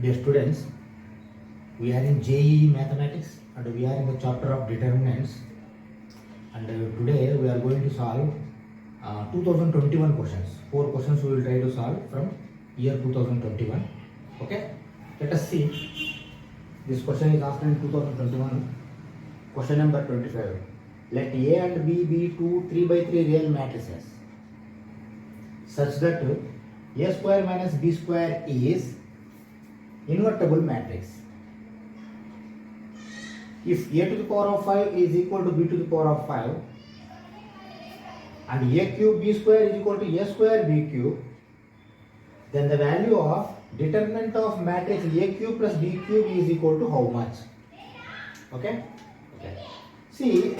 Dear students, we are in JEE Mathematics and we are in the chapter of determinants, and today we are going to solve 2021 questions. 4 questions we will try to solve from year 2021. Okay, let us see. This question is asked in 2021. Question number 25. Let A and B be two 3 by 3 real matrices such that A square minus B square is invertible matrix. If A to the power of 5 is equal to B to the power of 5 and A cube B square is equal to A square B cube, then the value of determinant of matrix A cube plus B cube is equal to how much? Okay? See,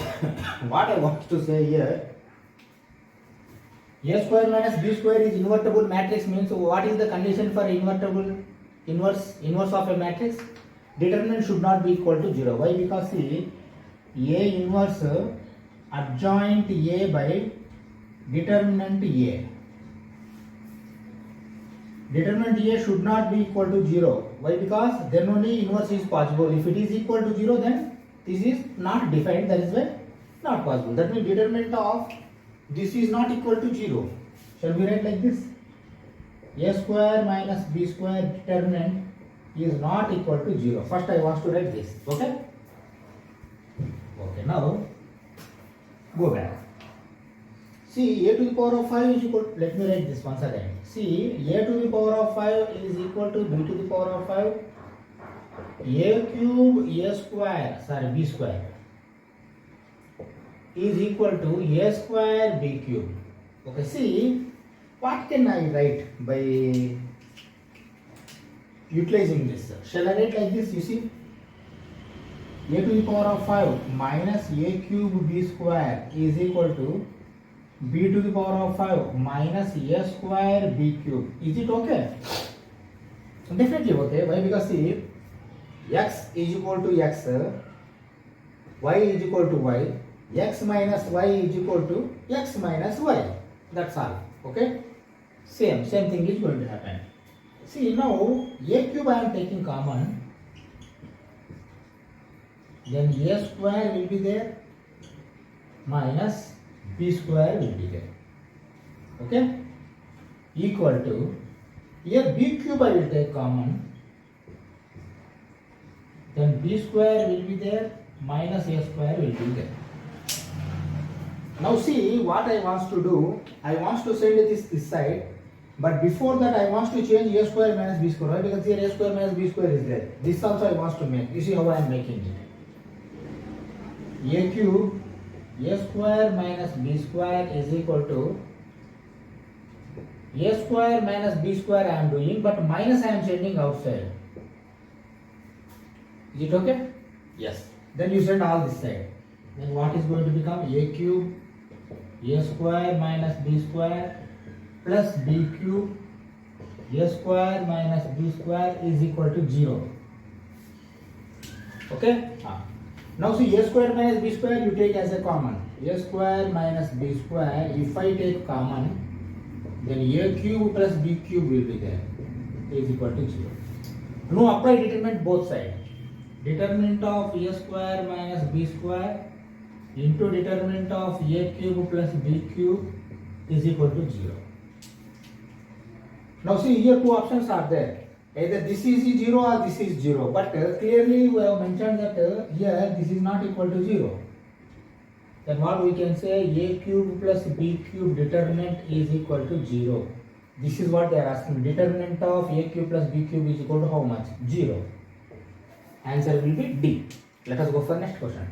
what I want to say here, A square minus B square is invertible matrix means what is the condition for inverse of a matrix? Determinant should not be equal to 0. Why? Because see, A inverse adjoint A by determinant A. Determinant A should not be equal to 0. Why? Because then only inverse is possible. If it is equal to 0, then this is not defined. That is why not possible. That means determinant of this is not equal to 0. Shall we write like this? A square minus B square determinant is not equal to 0. First I want to write this. Okay? Okay, now go back. See, A to the power of 5 is equal to, let me write this once again. See, A to the power of 5 is equal to B to the power of 5. A cube A square, sorry, B square is equal to A square B cube. Okay, see, what can I write by utilizing this? Shall I write like this? You see, A to the power of 5 minus A cube B square is equal to B to the power of 5 minus A square B cube. Is it okay? Definitely okay. Why? Because see, x is equal to x, y is equal to y, x minus y is equal to x minus y. That's all. Okay? Same thing is going to happen. See, now A cube I am taking common, then A square will be there minus B square will be there. Okay? Equal to, here B cube I will take common, then B square will be there minus A square will be there. Now see, what I want to do, I want to send this side, but before that I want to change A square minus B square. Why? Because here A square minus B square is there. This also I want to make. You see how I am making it. A cube A square minus B square is equal to A square minus B square I am doing, but minus I am sending outside. Is it okay? Yes. Then you send all this side. Then what is going to become? A cube A square minus B square plus B cube A square minus B square is equal to 0. Okay? Now see, A square minus B square you take as a common. A square minus B square, if I take common, then A cube plus B cube will be there, is equal to 0. Now apply determinant both sides. Determinant of A square minus B square into determinant of A cube plus B cube is equal to 0. Now see, here two options are there. Either this is 0 or this is 0. But clearly we have mentioned that here this is not equal to 0. Then what we can say, A cube plus B cube determinant is equal to 0. This is what they are asking. Determinant of A cube plus B cube is equal to how much? 0. Answer will be D. Let us go for next question.